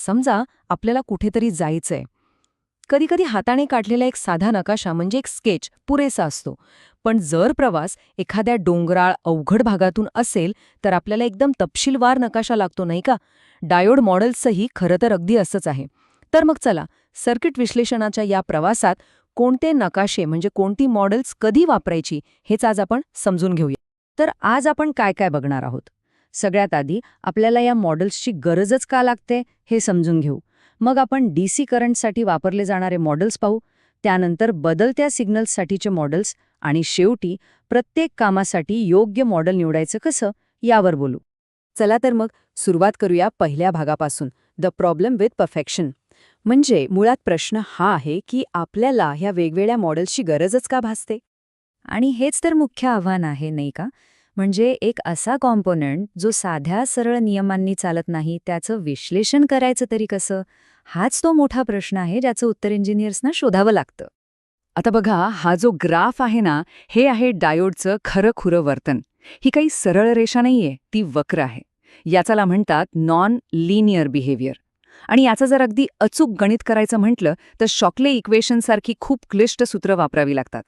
समजा आपल्याला कुठेतरी जायचंय. कधीकधी हाताने काढलेला एक साधा नकाशा म्हणजे एक स्केच पुरेसा असतो. पण जर प्रवास एखाद्या डोंगराळ अवघड भागातून असेल तर आपल्याला एकदम तपशीलवार नकाशा लागतो नाही का? डायोड मॉडेल्सही खरं तर अगदी असंच आहे. तर मग चला, सर्किट विश्लेषणाच्या या प्रवासात कोणते नकाशे म्हणजे कोणती मॉडेल्स कधी वापरायची हेच आज आपण समजून घेऊया. तर आज आपण काय काय बघणार आहोत. सगळ्यात आधी आपल्याला या मॉडेल्सची गरजच का लागते हे समजून घेऊ. मग आपण डीसी करंटसाठी वापरले जाणारे मॉडेल्स पाहू, त्यानंतर बदलत्या सिग्नल्ससाठीचे मॉडेल्स आणि शेवटी प्रत्येक कामासाठी योग्य मॉडेल निवडायचं कसं यावर बोलू. चला तर मग सुरुवात करूया पहिल्या भागापासून, द प्रॉब्लेम विथ परफेक्शन. म्हणजे मुळात प्रश्न हा आहे की आपल्याला ह्या वेगवेगळ्या मॉडेल्सची गरजच का भासते. आणि हेच तर मुख्य आव्हान आहे नाही का? म्हणजे एक असा कॉम्पोनंट जो साध्या सरळ नियमांनी चालत नाही, त्याचं विश्लेषण करायचं तरी कसं, हाच तो मोठा प्रश्न आहे ज्याचं उत्तर इंजिनियर्सना शोधावं लागतं. आता बघा, हा जो ग्राफ आहे ना, हे आहे डायोडचं खरं-खुरं वर्तन. ही काही सरळ रेषा नाहीये, ती वक्र आहे. याचाला म्हणतात नॉन लिनियर बिहेवियर. आणि याचं जर अगदी अचूक गणित करायचं म्हटलं तर शॉकले इक्वेशनसारखी खूप क्लिष्ट सूत्र वापरावी लागतात.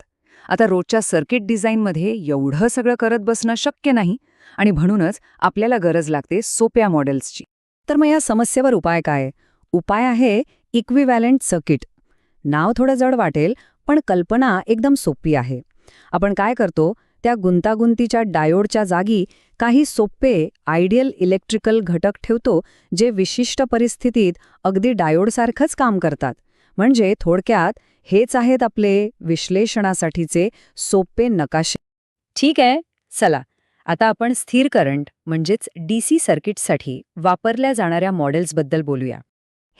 आता रोजच्या सर्किट डिझाईनमध्ये एवढं सगळं करत बसणं शक्य नाही आणि म्हणूनच आपल्याला गरज लागते सोप्या मॉडेल्सची. तर मग या समस्येवर उपाय काय? उपाय आहे इक्विव्हॅलंट सर्किट. नाव थोडं जड वाटेल, पण कल्पना एकदम सोपी आहे. आपण काय करतो, त्या गुंतागुंतीच्या डायोडच्या जागी काही सोपे आयडियल इलेक्ट्रिकल घटक ठेवतो जे विशिष्ट परिस्थितीत अगदी डायोडसारखंच काम करतात. म्हणजे थोडक्यात हेच आहेत आपले विश्लेषणासाठीचे सोपे नकाशे. ठीक आहे, चला आता आपण स्थिर करंट म्हणजेच डीसी सर्किटसाठी वापरल्या जाणाऱ्या मॉडेल्सबद्दल बोलूया.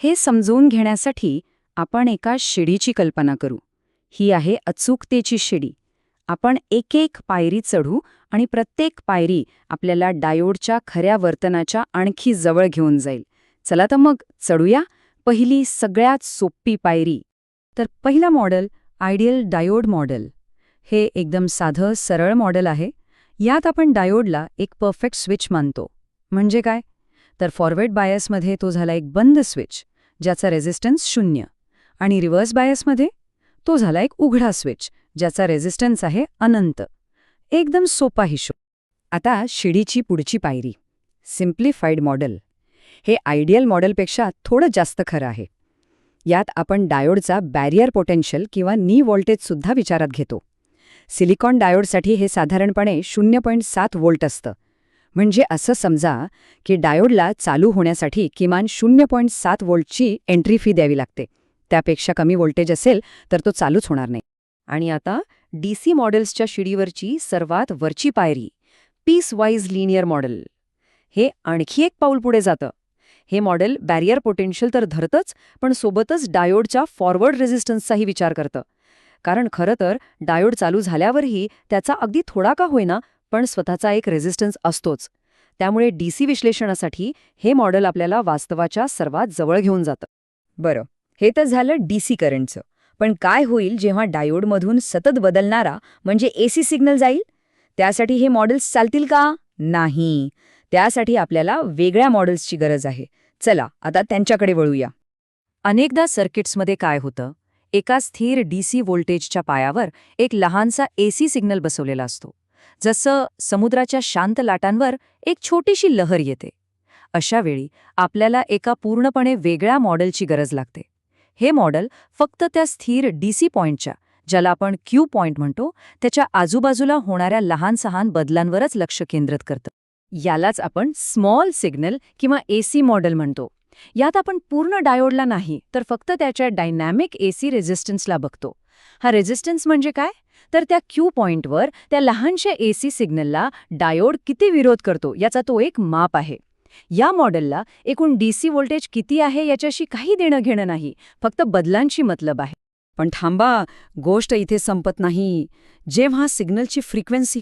हे समजून घेण्यासाठी आपण एका शिडीची कल्पना करू. ही आहे अचूकतेची शिडी. आपण एक एक पायरी चढू आणि प्रत्येक पायरी आपल्याला डायोडच्या खऱ्या वर्तनाच्या आणखी जवळ घेऊन जाईल. चला तर मग चढूया. पहिली सगळ्यात सोपी पायरी. तर पहिला मॉडेल आयडियल डायोड मॉडेल. हे एकदम साधं सरळ मॉडेल आहे. यात आपण डायोडला एक परफेक्ट स्विच मानतो. म्हणजे काय? तर फॉरवर्ड बायसमध्ये तो झाला एक बंद स्विच ज्याचा रेझिस्टन्स 0 आणि रिव्हर्स बायसमध्ये तो झाला एक उघडा स्विच ज्याचा रेझिस्टन्स आहे अनंत. एकदम सोपा हिशोब. आता शिडीची पुढची पायरी सिम्प्लिफाईड मॉडेल. हे आयडियल मॉडेलपेक्षा थोडं जास्त खरं आहे. यात आपण डायोडचा बॅरियर पोटेन्शियल किंवा नी व्होल्टेजसुद्धा विचारात घेतो. सिलिकॉन डायोडसाठी हे साधारणपणे 0.7 व्होल्ट असतं. म्हणजे असं समजा की डायोडला चालू होण्यासाठी किमान 0.7 व्होल्टची एंट्री फी द्यावी लागते. त्यापेक्षा कमी व्होल्टेज असेल तर तो चालूच होणार नाही. आणि आता डीसी मॉडेल्सच्या शिडीवरची सर्वात वरची पायरी पीस वाईज लिनियर मॉडेल. हे आणखी एक पाऊल पुढे जातं. हे मॉडेल बॅरियर पोटेन्शियल तर धरतंच, पण सोबतच डायोडच्या फॉरवर्ड रेझिस्टन्सचाही विचार करतं. कारण खरं तर डायोड चालू झाल्यावरही त्याचा अगदी थोडा का होईना पण स्वतःचा एक रेझिस्टन्स असतोच. त्यामुळे डीसी विश्लेषणासाठी हे मॉडेल आपल्याला वास्तवाच्या सर्वात जवळ घेऊन जातं. बरं, हे तर झालं डीसी करंटचं. पण काय होईल जेव्हा डायोडमधून सतत बदलणारा म्हणजे एसी सिग्नल जाईल? त्यासाठी हे मॉडेल्स चालतील का? नाही. त्यासाठी आपल्याला वेगळ्या मॉडेल्सची गरज आहे. चला आता त्यांच्याकडे वळूया. अनेकदा सर्किट्समध्ये काय होतं, एका स्थिर डीसी व्होल्टेजच्या पायावर एक लहानसा एसी सिग्नल बसवलेला असतो. जसं समुद्राच्या शांत लाटांवर एक छोटीशी लहर येते. अशा वेळी आपल्याला एका पूर्णपणे वेगळ्या मॉडेलची गरज लागते. हे मॉडेल फक्त त्या स्थिर डीसी पॉइंटच्या, ज्याला आपण क्यू पॉइंट म्हणतो, त्याच्या आजूबाजूला होणाऱ्या लहान सहान बदलांवरच लक्ष केंद्रित करतं. यालाच आपण स्मॉल सिग्नल किंवा एसी मॉडेल म्हणतो. यात आपण पूर्ण डायोडला नाही तर फक्त त्याच्या डायनॅमिक एसी रेझिस्टन्सला बघतो. हा रेझिस्टन्स म्हणजे काय? तर त्या क्यू पॉइंटवर त्या लहानशा एसी सिग्नलला डायोड किती विरोध करतो याचा तो एक माप आहे. या मॉडेलला एकूण डीसी व्होल्टेज किती आहे याच्याशी काही देणं घेणं नाही, फक्त बदलांशी मतलब आहे. पण थांबा, गोष्ट इथे संपत नाही. जेव्हा सिग्नलची फ्रिक्वेन्सी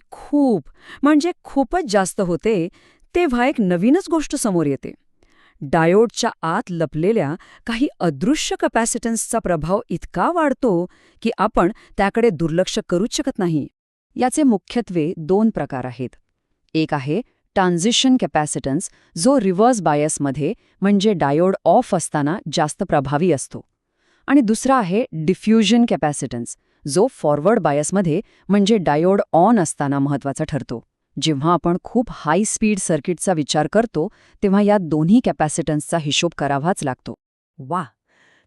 म्हणजे खूपच जास्त होते, तेव्हा एक नवीनच गोष्ट समोर येते. डायोडच्या आत लपलेल्या काही अदृश्य कपॅसिटन्सचा प्रभाव इतका वाढतो की आपण त्याकडे दुर्लक्ष करूच शकत नाही. याचे मुख्यत्वे 2 प्रकार आहेत. एक आहे ट्रान्झिशन कॅपॅसिटन्स, जो रिव्हर्स बायसमध्ये म्हणजे डायोड ऑफ असताना जास्त प्रभावी असतो. आणि दुसरा आहे डिफ्युजन कॅपॅसिटन्स, जो फॉरवर्ड बायसमध्ये म्हणजे डायोड ऑन असताना महत्त्वाचा ठरतो. जेव्हा आपण खूप हाय स्पीड सर्किटचा विचार करतो तेव्हा या दोन्ही कॅपॅसिटन्सचा हिशोब करावाच लागतो. वा,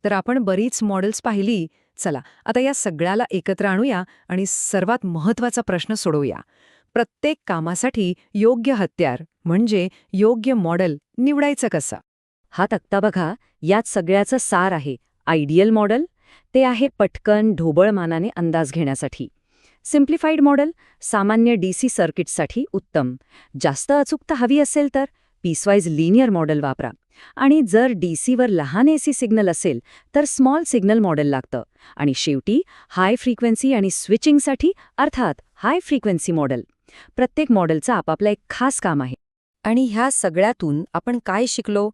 तर आपण बरीच मॉडेल्स पाहिली. चला आता या सगळ्याला एकत्र आणूया आणि सर्वात महत्त्वाचा प्रश्न सोडवूया. प्रत्येक कामासाठी योग्य हत्यार म्हणजे योग्य मॉडेल निवडायचं कसं? हा तक्ता बघा, यात सगळ्याचं सार आहे. आयडियल मॉडेल ते आहे पटकन ढोबळ मानाने अंदाज घेण्यासाठी. सिम्प्लिफाईड मॉडेल सामान्य डीसी सर्किट्ससाठी उत्तम. जास्त अचूकता हवी असेल तर पीसवाईज लिनियर मॉडेल वापरा. आणि जर डीसीवर लहान एसी सिग्नल असेल तर स्मॉल सिग्नल मॉडेल लागतं. आणि शेवटी हाय फ्रिक्वेन्सी आणि स्विचिंगसाठी अर्थात हाय फ्रिक्वेन्सी मॉडेल. प्रत्येक मॉडेलचं आपापलं एक खास काम आहे. आणि ह्या सगळ्यातून आपण काय शिकलो?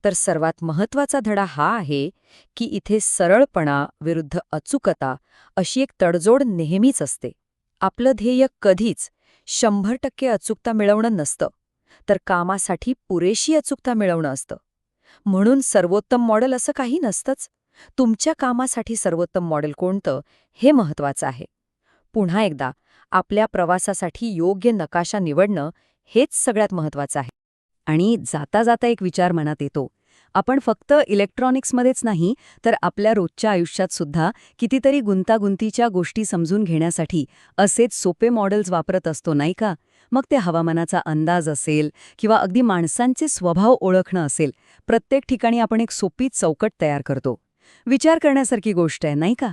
तर सर्वात महत्त्वाचा धडा हा आहे की इथे सरळपणा विरुद्ध अचूकता अशी एक तडजोड नेहमीच असते. आपलं ध्येय कधीच 100% अचूकता मिळवणं नसतं, तर कामासाठी पुरेशी अचूकता मिळवणं असतं. म्हणून सर्वोत्तम मॉडेल असं काही नसतंच. तुमच्या कामासाठी सर्वोत्तम मॉडेल कोणतं हे महत्त्वाचं आहे. पुन्हा एकदा आपल्या प्रवासासाठी योग्य नकाशा निवडणं हेच सगळ्यात महत्त्वाचं आहे. आणि जाता जाता एक विचार मनात येतो. आपण फक्त इलेक्ट्रॉनिक्समध्येच नाही तर आपल्या रोजच्या आयुष्यात सुद्धा कितीतरी गुंतागुंतीच्या गोष्टी समजून घेण्यासाठी असेच सोपे मॉडेल्स वापरत असतो, नाही का? मग ते हवामानाचा अंदाज असेल किंवा अगदी माणसांचे स्वभाव ओळखणं असेल, प्रत्येक ठिकाणी आपण एक सोपी चौकट तयार करतो. विचार करण्यासारखी गोष्ट आहे, नाही का?